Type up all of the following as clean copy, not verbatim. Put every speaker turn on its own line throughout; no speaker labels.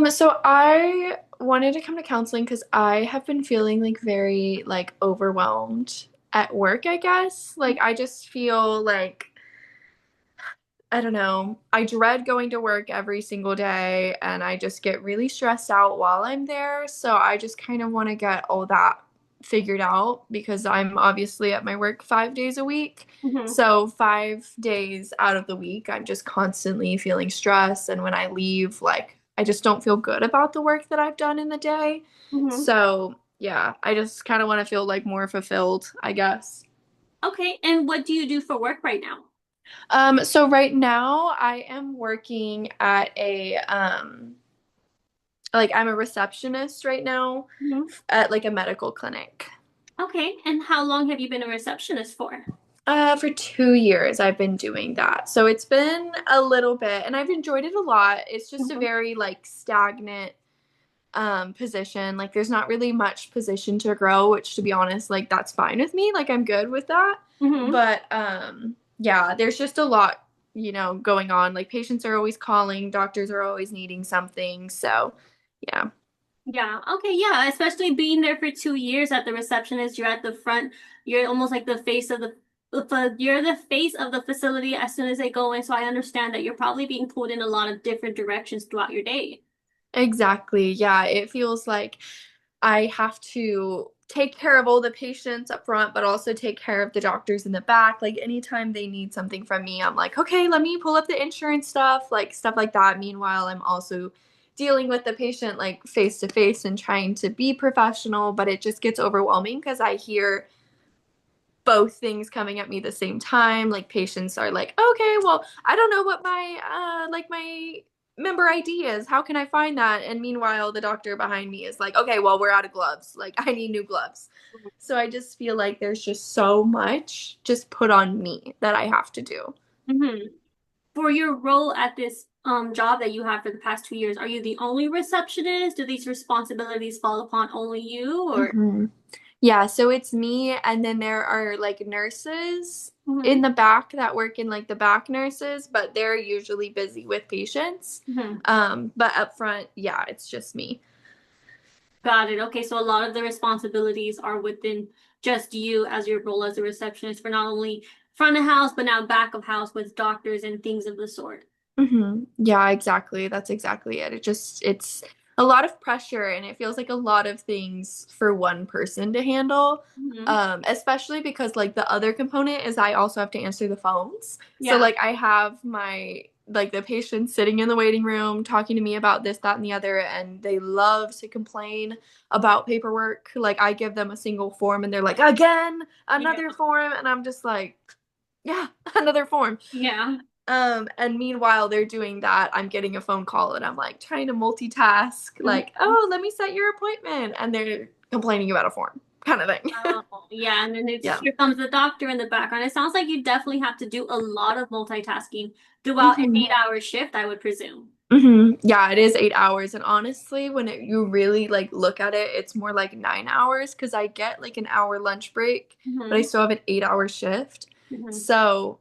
So I wanted to come to counseling because I have been feeling like very like overwhelmed at work, I guess. Like I just feel like I don't know. I dread going to work every single day and I just get really stressed out while I'm there. So I just kind of want to get all that figured out because I'm obviously at my work 5 days a week.
Hmm.
So 5 days out of the week, I'm just constantly feeling stress. And when I leave, like, I just don't feel good about the work that I've done in the day.
Hmm.
So yeah, I just kind of want to feel like more fulfilled, I guess.
Okay, and what do you do for work right now?
So right now I am working at like I'm a receptionist right now
Hmm.
at like a medical clinic.
Okay, and how long have you been a receptionist for?
For 2 years I've been doing that. So it's been a little bit and I've enjoyed it a lot. It's just a
Hmm.
very like stagnant position. Like there's not really much position to grow, which to be honest, like that's fine with me. Like I'm good with that.
Hmm.
But yeah, there's just a lot, going on. Like patients are always calling, doctors are always needing something. So, yeah.
Yeah, okay, yeah, especially being there for 2 years at the receptionist, you're at the front, you're almost like the face of you're the face of the facility as soon as they go in. So I understand that you're probably being pulled in a lot of different directions throughout your day.
Exactly. Yeah, it feels like I have to take care of all the patients up front, but also take care of the doctors in the back. Like anytime they need something from me, I'm like, okay, let me pull up the insurance stuff like that. Meanwhile, I'm also dealing with the patient like face to face and trying to be professional, but it just gets overwhelming because I hear both things coming at me the same time. Like patients are like, okay, well, I don't know what my member ID is. How can I find that? And meanwhile, the doctor behind me is like, okay, well, we're out of gloves. Like I need new gloves. So I just feel like there's just so much just put on me that I have to do.
Hmm. For your role at this job that you have for the past 2 years, are you the only receptionist? Do these responsibilities fall upon only you or?
Hmm. Yeah, so it's me, and then there are like nurses in
Hmm.
the back that work in like the back nurses, but they're usually busy with patients.
Hmm.
But up front, yeah, it's just me.
Got it. Okay, so a lot of the responsibilities are within just you as your role as a receptionist for not only front of house, but now back of house with doctors and things of the sort.
Yeah, exactly. That's exactly it. It's a lot of pressure and it feels like a lot of things for one person to handle.
Hmm.
Especially because like the other component is I also have to answer the phones. So
Yeah.
like I have my like the patients sitting in the waiting room talking to me about this, that, and the other, and they love to complain about paperwork. Like I give them a single form and they're like, again,
Yeah.
another form, and I'm just like, yeah, another form.
Yeah.
And meanwhile, they're doing that. I'm getting a phone call and I'm like trying to multitask, like,
Mhm.
oh, let me set your appointment. And they're complaining about a form kind of thing.
Oh, yeah. And then
Yeah.
here comes the doctor in the background. It sounds like you definitely have to do a lot of multitasking throughout an
hmm
8 hour shift, I would presume.
Yeah, it is 8 hours. And honestly, when you really like look at it, it's more like 9 hours because I get like an hour lunch break, but I
Hmm.
still have an 8 hour shift.
Hmm.
So,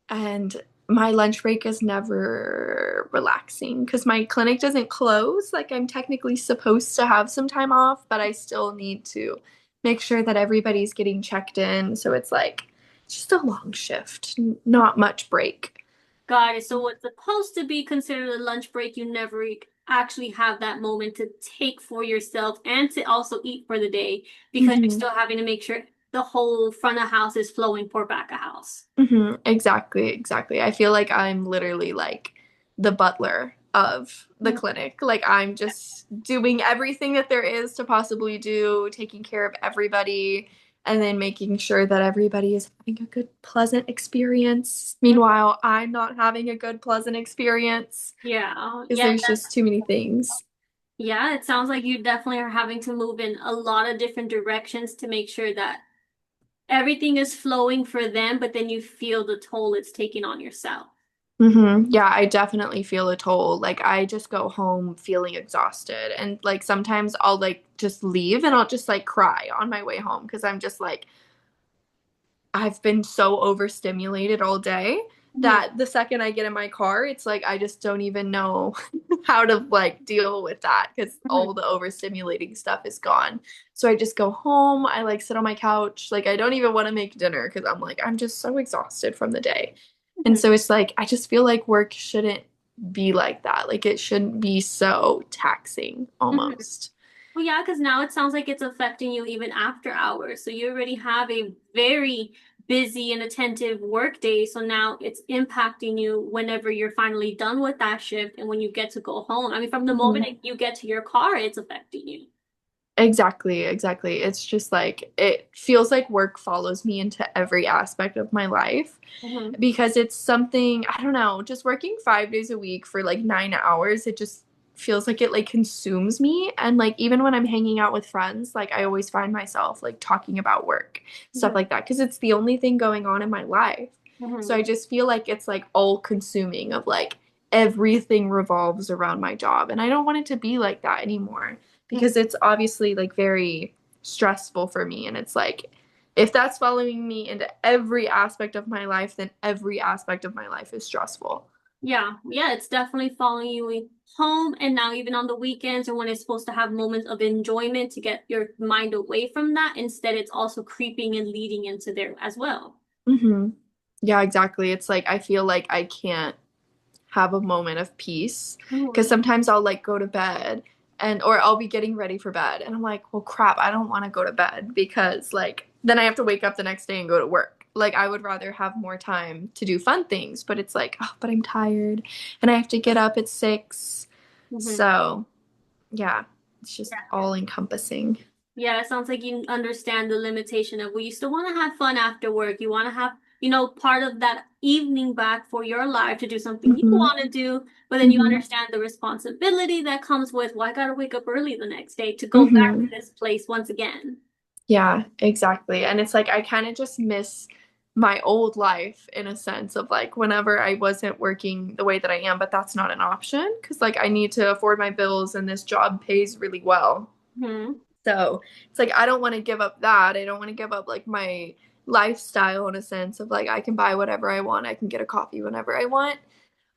and my lunch break is never relaxing because my clinic doesn't close. Like I'm technically supposed to have some time off, but I still need to make sure that everybody's getting checked in. So it's like just a long shift, not much break.
Got it. So what's supposed to be considered a lunch break, you never actually have that moment to take for yourself and to also eat for the day because you're
hmm
still having to make sure the whole front of house is flowing for back of house.
Exactly, exactly. I feel like I'm literally like the butler of the
Mhm.
clinic. Like I'm just doing everything that there is to possibly do, taking care of everybody, and then making sure that everybody is having a good, pleasant experience. Meanwhile, I'm not having a good, pleasant experience
Yeah.
because
Yeah.
there's just too many things.
Yeah. It sounds like you definitely are having to move in a lot of different directions to make sure that everything is flowing for them, but then you feel the toll it's taking on yourself.
Yeah, I definitely feel a toll. Like I just go home feeling exhausted and like sometimes I'll like just leave and I'll just like cry on my way home because I'm just like I've been so overstimulated all day
Mhm.
that the second I get in my car, it's like I just don't even know how to like deal with that because all
Mhm.
the overstimulating stuff is gone. So I just go home, I like sit on my couch, like I don't even want to make dinner because I'm like I'm just so exhausted from the day. And
Mhm.
so it's like I just feel like work shouldn't be like that. Like it shouldn't be so taxing
Mhm.
almost.
Well, yeah, because now it sounds like it's affecting you even after hours. So you already have a very busy and attentive work day. So now it's impacting you whenever you're finally done with that shift and when you get to go home. I mean, from the moment
Mhm.
you get to your car, it's affecting you.
Exactly, exactly. It's just like it feels like work follows me into every aspect of my life
Hmm.
because it's something, I don't know, just working 5 days a week for like 9 hours, it just feels like it like consumes me. And like even when I'm hanging out with friends, like I always find myself like talking about work, stuff
Hmm.
like that, because it's the only thing going on in my life. So I
Hmm.
just feel like it's like all consuming of like everything revolves around my job. And I don't want it to be like that anymore because it's obviously like very stressful for me. And it's like, if that's following me into every aspect of my life, then every aspect of my life is stressful.
Yeah, yeah, it's definitely following you home and now even on the weekends or when it's supposed to have moments of enjoyment to get your mind away from that. Instead, it's also creeping and leading into there as well.
Hmm. Yeah, exactly. It's like I feel like I can't have a moment of peace because
Mhm.
sometimes I'll like go to bed and or I'll be getting ready for bed and I'm like, well, crap, I don't want to go to bed because like then I have to wake up the next day and go to work. Like I would rather have more time to do fun things, but it's like, oh, but I'm tired and I have to get up at 6.
Mhm.
So, yeah, it's just all encompassing.
Yeah, it sounds like you understand the limitation of, well, you still want to have fun after work. You want to have, part of that evening back for your life to do something you
Hmm.
want to do, but then you
Hmm.
understand the responsibility that comes with, well, I got to wake up early the next day to go back to
Hmm.
this place once again.
Yeah, exactly. And it's like I kind of just miss my old life in a sense of like whenever I wasn't working the way that I am, but that's not an option because like I need to afford my bills and this job pays really well.
Hmm.
So it's like I don't want to give up that. I don't want to give up like my lifestyle in a sense of like I can buy whatever I want, I can get a coffee whenever I want.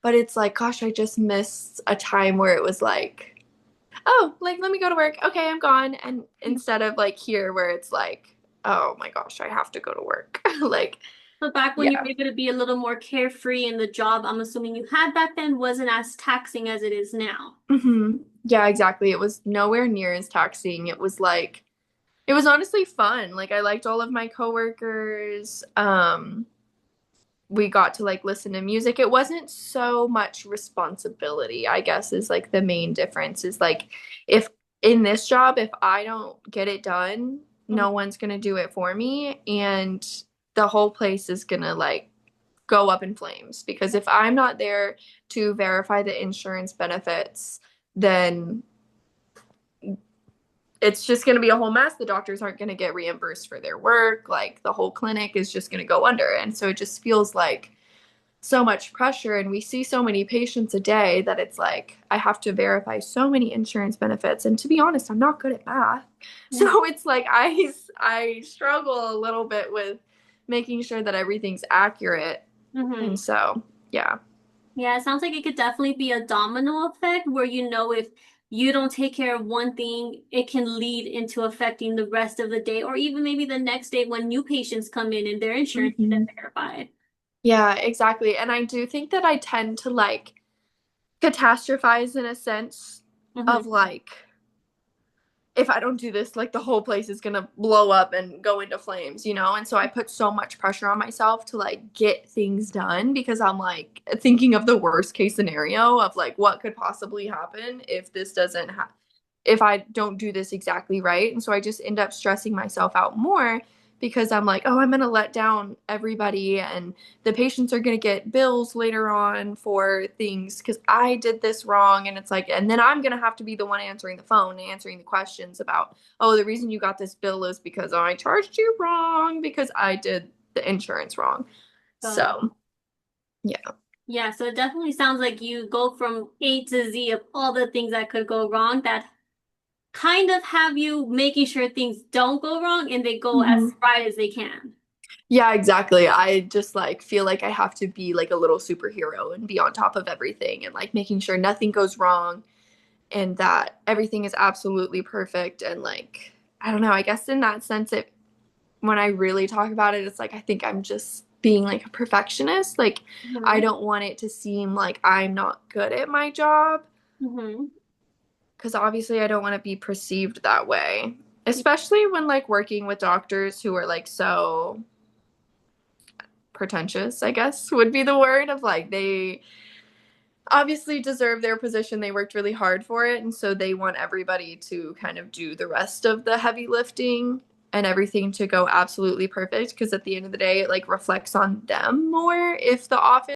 But it's like, gosh, I just missed a time where it was like, oh, like let me go to work. Okay, I'm gone. And instead of like here where it's like, oh my gosh, I have to go to work. Like,
So back when you were
yeah.
able to be a little more carefree and the job I'm assuming you had back then wasn't as taxing as it is now.
Hmm. Yeah, exactly. It was nowhere near as taxing. It was like, it was honestly fun. Like I liked all of my coworkers. We got to like listen to music. It wasn't so much responsibility, I guess, is like the main difference is like if in this job, if I don't get it done,
Mhm.
no one's gonna do it for me. And the whole place is gonna like go up in flames because if I'm not there to verify the insurance benefits, then it's just going to be a whole mess. The doctors aren't going to get reimbursed for their work. Like the whole clinic is just going to go under. And so it just feels like so much pressure. And we see so many patients a day that it's like I have to verify so many insurance benefits. And to be honest, I'm not good at math.
Mhm.
So it's like I struggle a little bit with making sure that everything's accurate. And
Mhm.
so, yeah.
Yeah, it sounds like it could definitely be a domino effect where if you don't take care of one thing, it can lead into affecting the rest of the day or even maybe the next day when new patients come in and their insurance
Hmm.
isn't verified.
Yeah, exactly. And I do think that I tend to like catastrophize in a sense
Hmm.
of like if I don't do this, like the whole place is gonna blow up and go into flames, you know? And so I put so much pressure on myself to like get things done because I'm like thinking of the worst case scenario of like what could possibly happen if this doesn't if I don't do this exactly right. And so I just end up stressing myself out more because I'm like, oh, I'm going to let down everybody and the patients are going to get bills later on for things because I did this wrong. And it's like, and then I'm going to have to be the one answering the phone and answering the questions about, oh, the reason you got this bill is because I charged you wrong because I did the insurance wrong.
Got it.
So, yeah.
Yeah, so it definitely sounds like you go from A to Z of all the things that could go wrong that kind of have you making sure things don't go wrong and they go as
Hmm.
right as they can.
Yeah, exactly. I just like feel like I have to be like a little superhero and be on top of everything and like making sure nothing goes wrong and that everything is absolutely perfect and like I don't know, I guess in that sense it when I really talk about it, it's like I think I'm just being like a perfectionist. Like I
Hmm.
don't want it to seem like I'm not good at my job
Hmm.
because obviously I don't want to be perceived that way. Especially when like working with doctors who are like so pretentious, I guess would be the word of like they obviously deserve their position. They worked really hard for it. And so they want everybody to kind of do the rest of the heavy lifting and everything to go absolutely perfect. Because at the end of the day, it like reflects on them more if the office